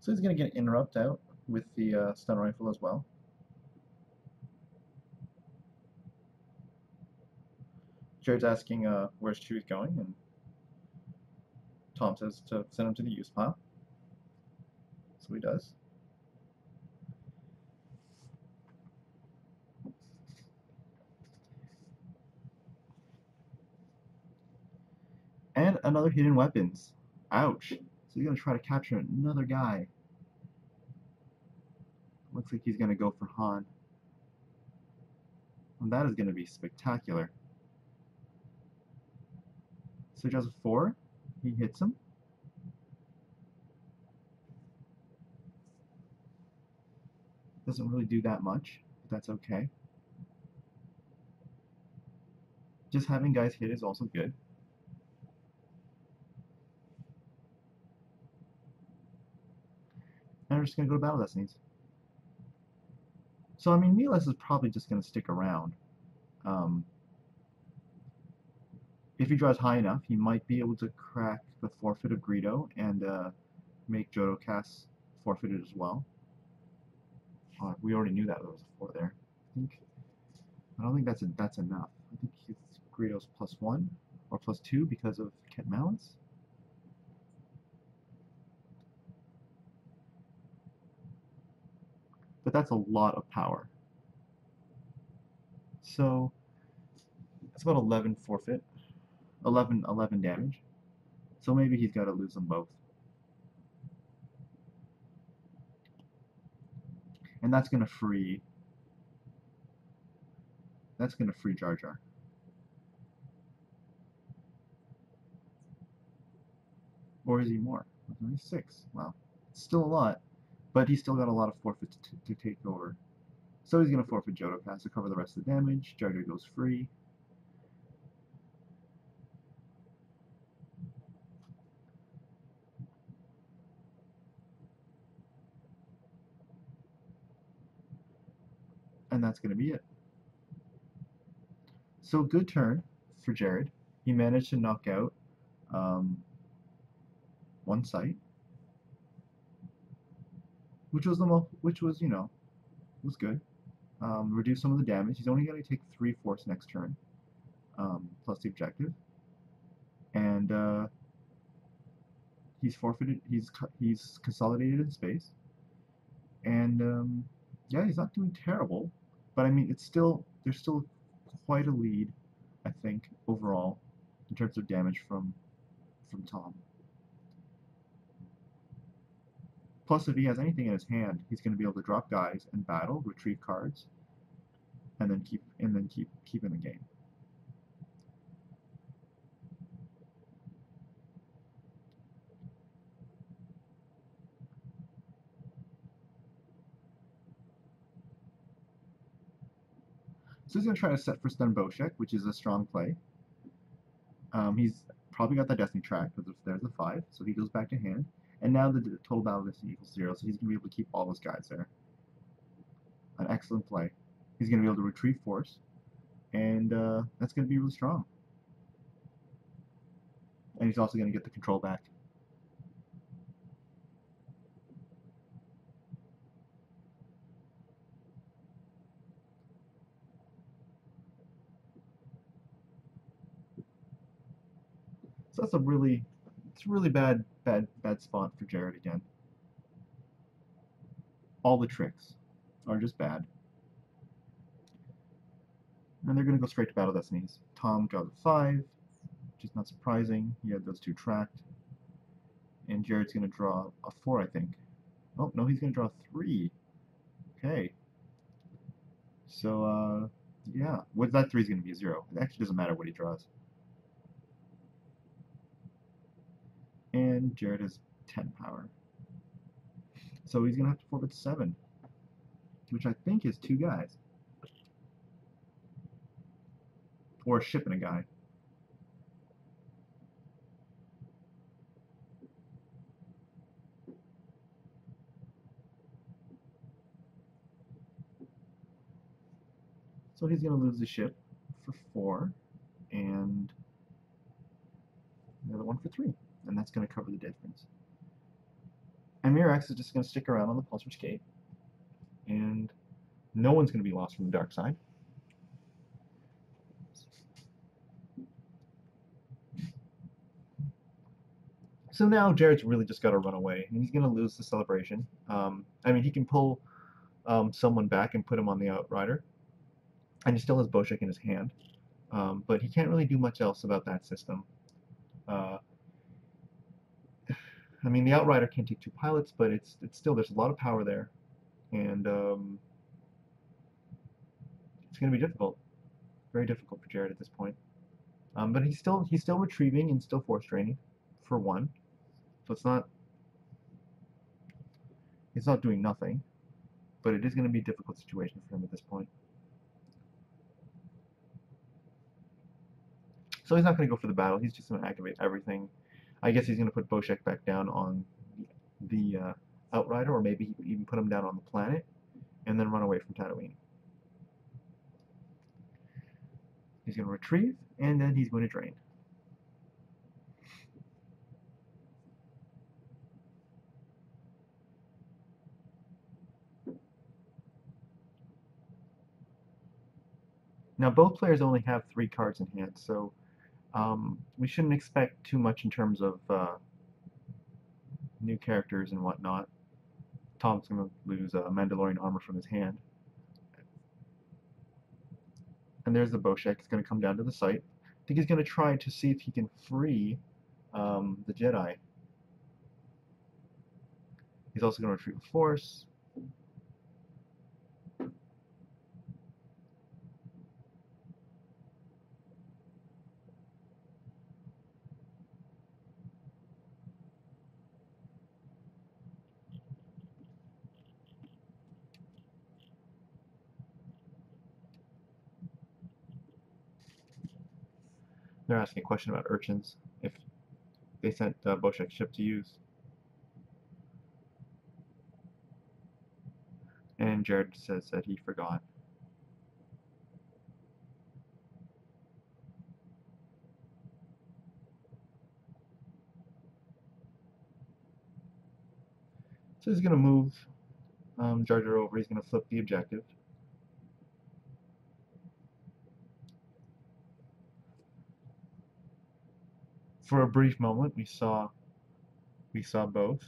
So he's going to get interrupt out with the stun rifle as well. Jared's asking where's Chewie going, and Tom says to send him to the use pile. So he does. And another hidden weapons. Ouch. So he's going to try to capture another guy. Looks like he's going to go for Han. And that is going to be spectacular. So he draws a 4. He hits him. Doesn't really do that much, but that's okay. Just having guys hit is also good. And we're just going to go to Battle Destinies. So, I mean, Miles is probably just going to stick around. If he draws high enough, he might be able to crack the forfeit of Greedo and make Jodocast forfeited as well. We already knew that there was a 4 there. I don't think that's enough. I think Greedo's +1 or +2 because of Ket Malice. But that's a lot of power. So it's about 11 forfeit, 11 damage. So maybe he's got to lose them both. And that's going to free Jar Jar. Or is he more? Only 6. Wow. It's still a lot, but he's still got a lot of forfeits to take over. So he's going to forfeit Jodocast to cover the rest of the damage. Jar Jar goes free. And that's going to be it. So good turn for Jarad. He managed to knock out one site, which was you know, was good. Reduce some of the damage. He's only going to take 3 force next turn, plus the objective, and he's forfeited. He's consolidated in space, and yeah, he's not doing terrible. But I mean, there's still quite a lead, I think, overall, in terms of damage from Tom. Plus, if he has anything in his hand, he's going to be able to drop guys and battle, retrieve cards, and then keep in the game. So he's going to try to set for Stun Boshek, which is a strong play. He's probably got that Destiny track, because there's a 5, so he goes back to hand. And now the total battle distance equals 0, so he's going to be able to keep all those guys there. An excellent play. He's going to be able to retrieve force, and that's going to be really strong. And he's also going to get the control back. So that's a really bad spot for Jarad again. All the tricks are just bad. And they're going to go straight to Battle Destinies. Tom draws a 5, which is not surprising. He had those 2 tracked. And Jared's going to draw a 4, I think. Oh, no, he's going to draw 3. Okay. So, yeah. That 3 is going to be a 0. It actually doesn't matter what he draws. And Jarad has 10 power. So he's going to have to forfeit 7, which I think is 2 guys. Or a ship and a guy. So he's going to lose the ship for 4, and the other one for 3. And that's going to cover the difference. And Mirax is just going to stick around on the Pulsar's Gate, and no one's going to be lost from the dark side. So now Jared's really just got to run away, and he's going to lose the celebration. I mean, he can pull someone back and put him on the Outrider, and he still has Boshek in his hand, but he can't really do much else about that system. Uh, I mean, the Outrider can take 2 pilots, but it's still, there's a lot of power there, and it's going to be difficult, very difficult for Jared at this point. But he's still retrieving and still force draining for 1, so it's not doing nothing, but it is going to be a difficult situation for him at this point. So he's not going to go for the battle. He's just going to activate everything. I guess he's going to put Boshek back down on the Outrider, or maybe he could even put him down on the planet, and then run away from Tatooine. He's going to retrieve, and then he's going to drain. Now both players only have 3 cards in hand, so we shouldn't expect too much in terms of new characters and whatnot. Tom's going to lose Mandalorian armor from his hand. And there's the Boshek. He's going to come down to the site. I think he's going to try to see if he can free the Jedi. He's also going to retrieve a Force. They're asking a question about urchins, if they sent Boshek's ship to use. And Jared says that he forgot. So he's going to move Jar Jar over. He's going to flip the objective. For a brief moment, we saw both.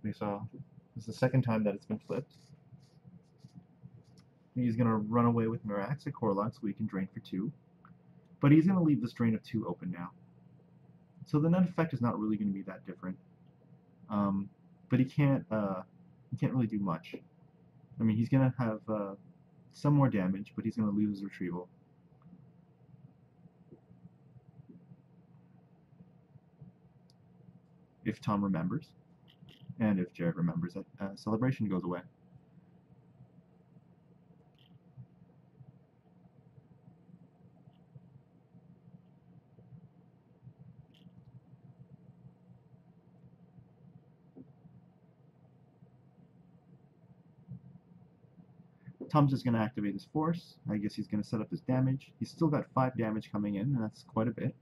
This is the second time that it's been flipped. He's going to run away with Mirax at Corlock so he can drain for 2. But he's going to leave this drain of 2 open now. So the net effect is not really going to be that different. But he can't really do much. I mean, he's going to have some more damage, but he's going to lose his retrieval. If Tom remembers, and if Jared remembers that celebration goes away. Tom's just going to activate his force. I guess he's going to set up his damage. He's still got 5 damage coming in, and that's quite a bit.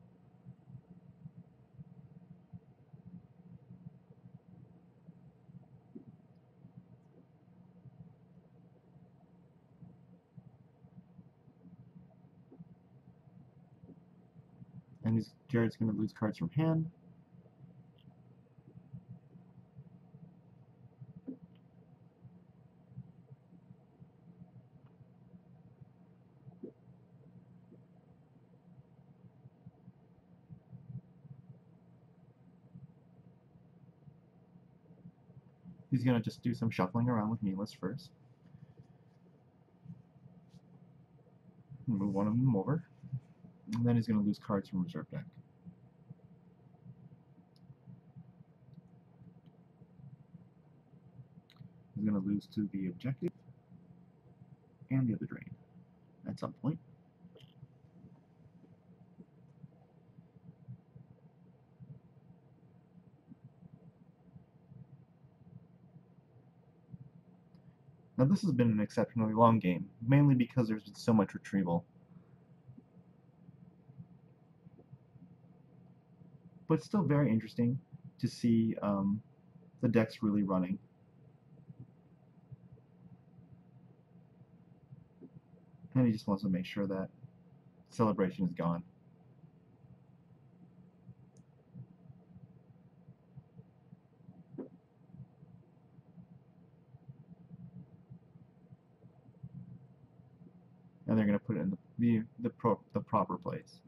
And Jared's going to lose cards from hand. He's going to just do some shuffling around with Meatless first. Move one of them over. And then he's going to lose cards from reserve deck. He's going to lose to the objective and the other drain at some point. Now this has been an exceptionally long game, mainly because there's been so much retrieval. But it's still very interesting to see The deck's really running. And he just wants to make sure that celebration is gone. And they're going to put it in the proper place.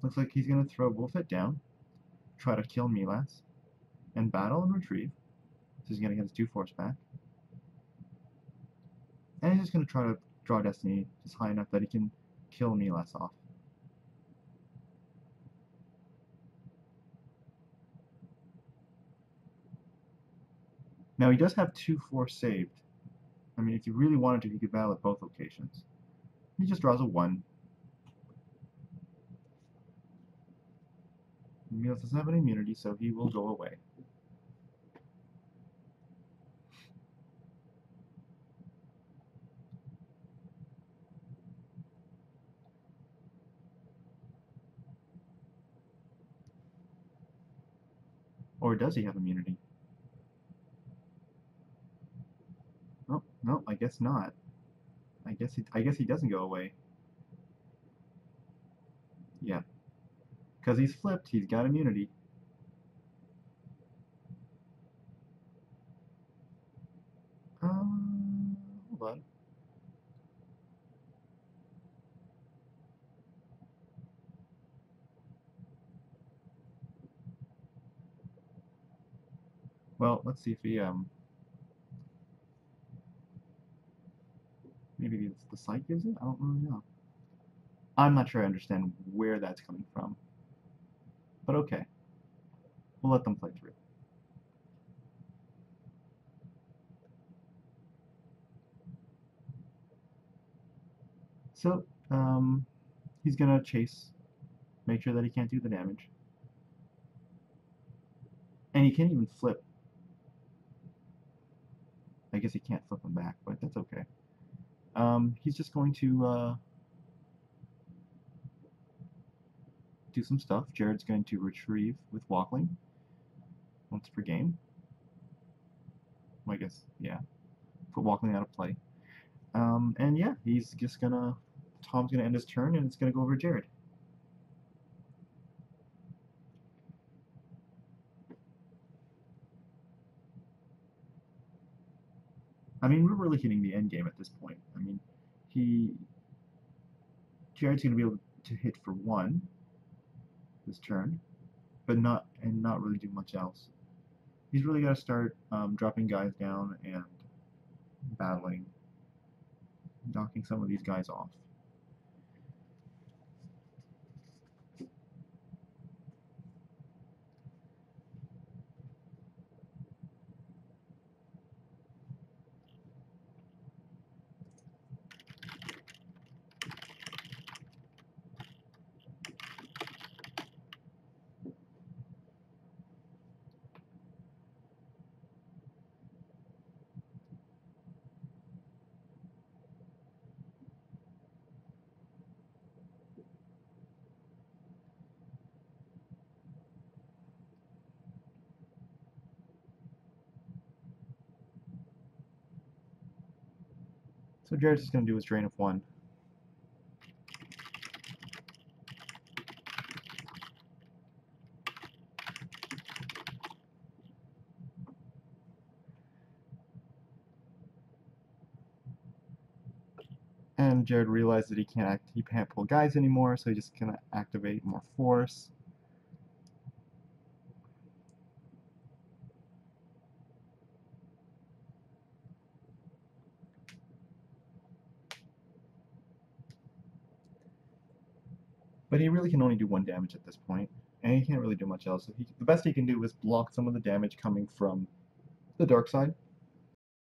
Looks like he's going to throw Wolfit down, try to kill Milas, and battle and retrieve. So he's going to get his 2 force back. And he's just going to try to draw Destiny just high enough that he can kill Milas off. Now he does have 2 force saved. I mean, if you really wanted to, he could battle at both locations. He just draws a 1. Milas doesn't have an immunity, so he will go away. Or does he have immunity? Oh, no, I guess not. I guess he doesn't go away. Yeah. Because he's flipped, he's got immunity. Hold on. Well, let's see if he, maybe it's the site gives it? I don't really know. I'm not sure I understand where that's coming from. But okay. We'll let them play through. So, he's gonna chase, make sure that he can't do the damage. And he can't even flip. I guess he can't flip him back, but that's okay. He's just going to do some stuff. Jared's going to retrieve with Walkling once per game. Well, I guess, yeah. Put Walkling out of play. And yeah, he's just gonna... Tom's gonna end his turn, and it's gonna go over to Jared. I mean, we're really hitting the end game at this point. I mean, Jared's gonna be able to hit for 1 this turn, but not really do much else. He's really got to start dropping guys down and battling, knocking some of these guys off. So Jared's just going to do his drain of 1. And Jared realized that he can't pull guys anymore, so he's just going to activate more force. But he really can only do 1 damage at this point, and he can't really do much else. So the best he can do is block some of the damage coming from the dark side.